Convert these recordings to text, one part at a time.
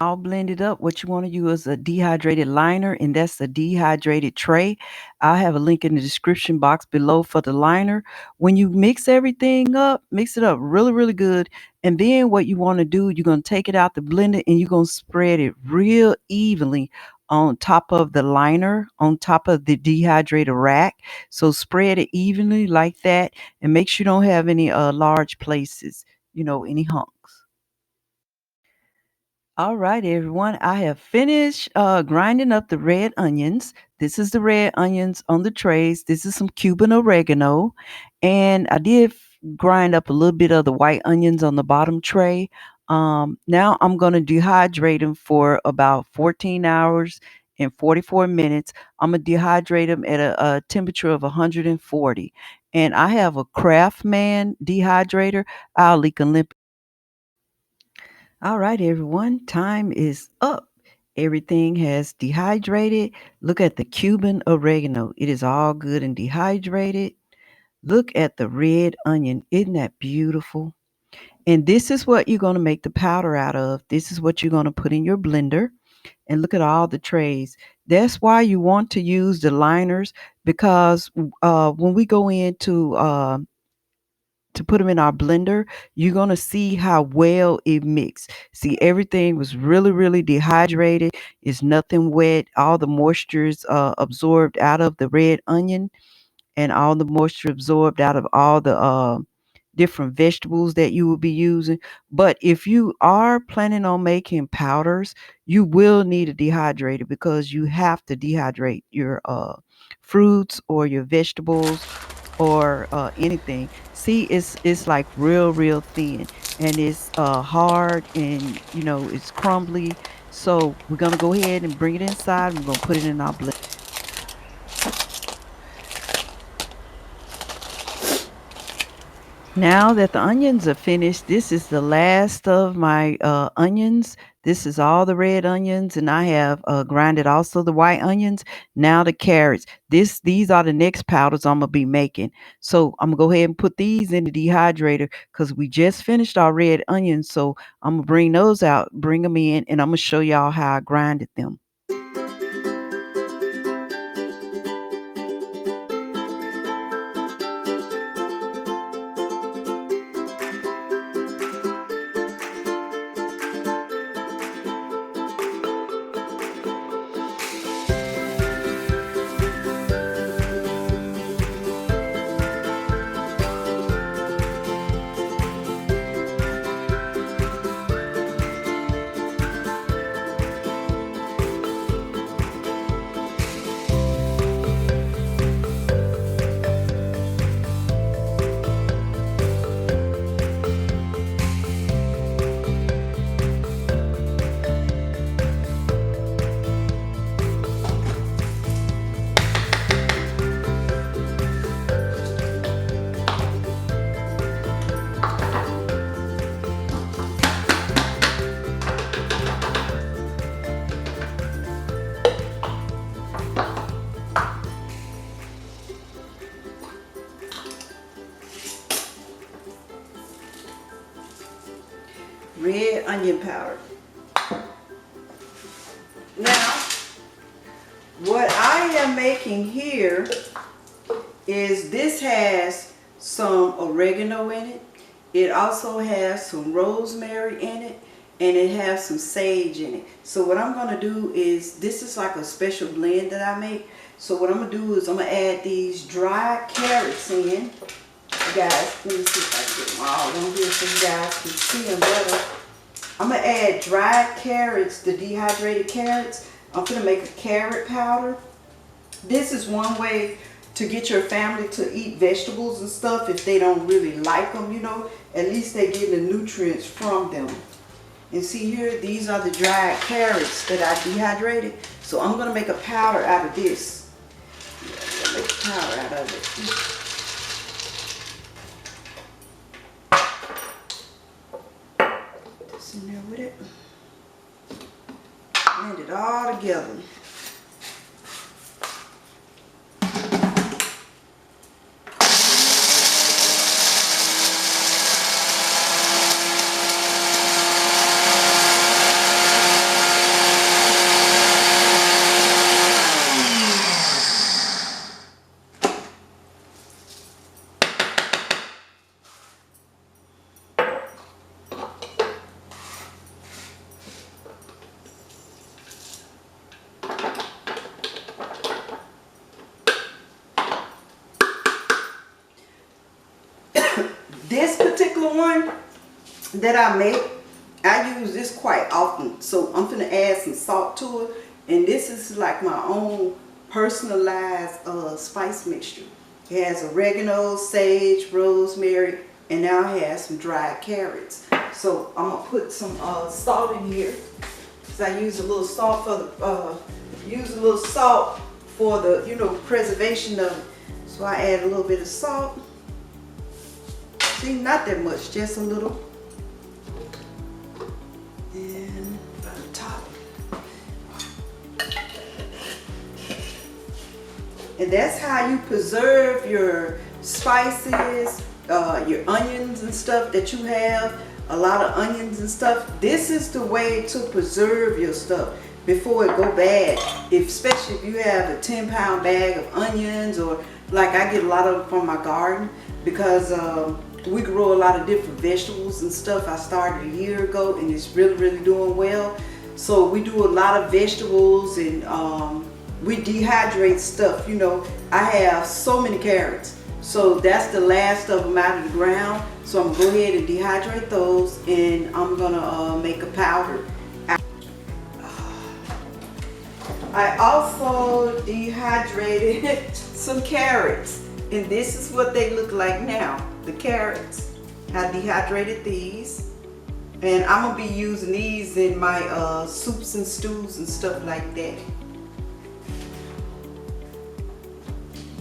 all blended up, what you want to use is a dehydrated liner, and that's a dehydrated tray. I'll have a link in the description box below for the liner. When you mix everything up, mix it up really, really good. And then what you want to do, you're going to take it out the blender and you're going to spread it real evenly on top of the liner, on top of the dehydrator rack. So spread it evenly like that, and make sure you don't have any large places, any humps. All right, everyone. I have finished grinding up the red onions. This is the red onions on the trays. This is some Cuban oregano. And I did grind up a little bit of the white onions on the bottom tray. Now I'm going to dehydrate them for about 14 hours and 44 minutes. I'm going to dehydrate them at a temperature of 140. And I have a Craftman dehydrator. I'll link a link. All right, everyone, time is up. Everything has dehydrated. Look at the Cuban oregano. It is all good and dehydrated. Look at the red onion. Isn't that beautiful? And this is what you're going to make the powder out of. This is what you're going to put in your blender. And look at all the trays. That's why you want to use the liners, because when we go into to put them in our blender, you're going to see how well it mixed. See, everything was really, really dehydrated. It's nothing wet. All the moisture is absorbed out of the red onion, and all the moisture absorbed out of all the different vegetables that you will be using. But if you are planning on making powders, you will need a dehydrator, because you have to dehydrate your fruits or your vegetables or anything. See, it's like real, real thin, and it's hard, and it's crumbly. So we're gonna go ahead and bring it inside. We're gonna put it in our blender. Now that the onions are finished, this is the last of my onions. This is all the red onions, and I have grinded also the white onions. Now the carrots. These are the next powders I'm gonna be making. So I'm gonna go ahead and put these in the dehydrator, because we just finished our red onions. So I'm gonna bring those out, bring them in, and I'm gonna show y'all how I grinded them. Red onion powder. Now, what I am making here is, this has some oregano in it. It also has some rosemary in it, and it has some sage in it. So what I'm going to do is, this is like a special blend that I make. So what I'm going to do is, I'm going to add these dried carrots in. Guys, let me see if I can get them all on here so you guys can see them better. I'm going to add dried carrots, the dehydrated carrots. I'm going to make a carrot powder. This is one way to get your family to eat vegetables and stuff if they don't really like them, At least they get the nutrients from them. And see here, these are the dried carrots that I dehydrated. So I'm going to make a powder out of this. Yeah, I'm going to make a powder out of it. In there with it, blend it all together. corn that I make, I use this quite often. So I'm gonna add some salt to it. And this is like my own personalized spice mixture. It has oregano, sage, rosemary, and now it has some dried carrots. So I'm gonna put some salt in here. So I use a little salt for the preservation of it. So I add a little bit of salt. See, not that much, just a little. And on top. And that's how you preserve your spices, your onions and stuff that you have. A lot of onions and stuff. This is the way to preserve your stuff before it go bad. Especially if you have a 10-pound bag of onions, or like I get a lot of them from my garden, because we grow a lot of different vegetables and stuff. I started a year ago and it's really doing well. So we do a lot of vegetables, and we dehydrate stuff. I have so many carrots. So that's the last of them out of the ground. So I'm gonna go ahead and dehydrate those, and I'm gonna make a powder. I also dehydrated some carrots, and this is what they look like now, the carrots. I dehydrated these, and I'm gonna be using these in my soups and stews and stuff like that.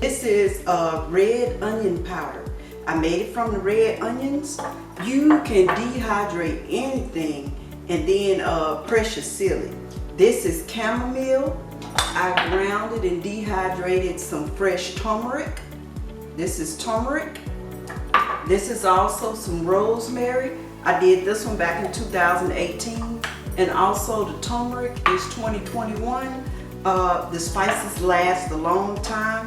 This is red onion powder. I made it from the red onions. You can dehydrate anything and then pressure seal it. This is chamomile. I ground it and dehydrated some fresh turmeric. This is turmeric. This is also some rosemary. I did this one back in 2018. And also the turmeric is 2021. The spices last a long time.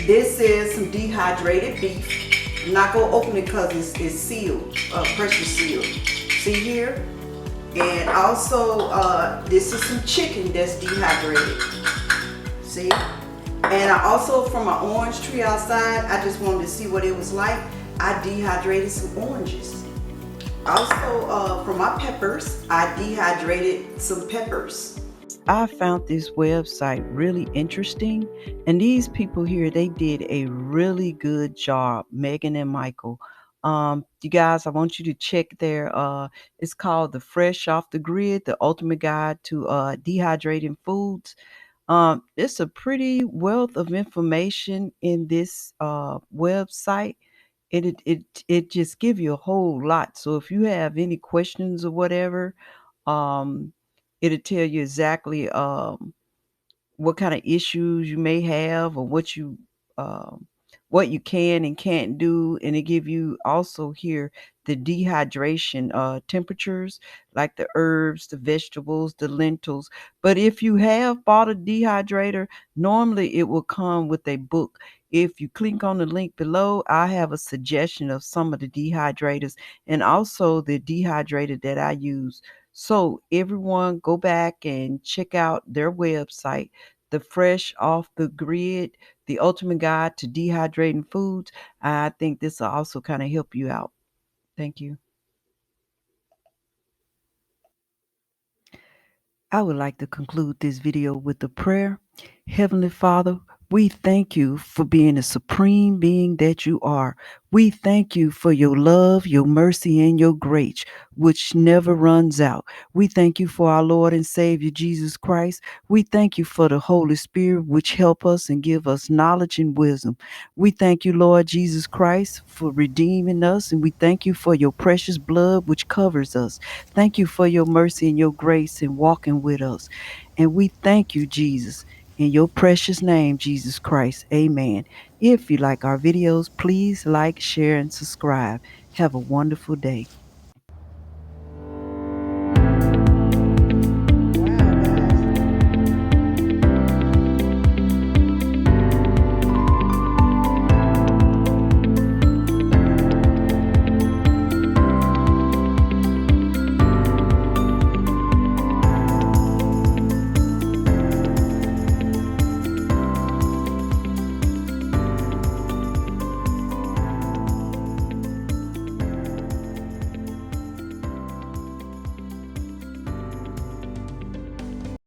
This is some dehydrated beef. I'm not going to open it because it's sealed, pressure sealed. See here? And also, this is some chicken that's dehydrated. See? And I also, from my orange tree outside, I just wanted to see what it was like. I dehydrated some oranges. Also, from my peppers, I dehydrated some peppers. I found this website really interesting, and these people here, they did a really good job, Megan and Michael. You guys, I want you to check their it's called The Fresh Off the Grid, the ultimate guide to dehydrating foods. It's a pretty wealth of information in this website. It just give you a whole lot. So if you have any questions or whatever, um, it'll tell you exactly what kind of issues you may have, or um, what you can and can't do, and it give you also here the dehydration temperatures, like the herbs, the vegetables, the lentils. But if you have bought a dehydrator, normally it will come with a book. If you click on the link below, I have a suggestion of some of the dehydrators, and also the dehydrator that I use. So everyone, go back and check out their website, The Fresh Off the Grid, the ultimate guide to dehydrating foods. I think this will also kind of help you out. Thank you. I would like to conclude this video with a prayer. Heavenly Father, we thank you for being the supreme being that you are. We thank you for your love, your mercy, and your grace, which never runs out. We thank you for our Lord and Savior Jesus Christ. We thank you for the Holy Spirit, which help us and give us knowledge and wisdom. We thank you, Lord Jesus Christ, for redeeming us, and we thank you for your precious blood, which covers us. Thank you for your mercy and your grace in walking with us. And we thank you, Jesus. In your precious name, Jesus Christ. Amen. If you like our videos, please like, share, and subscribe. Have a wonderful day.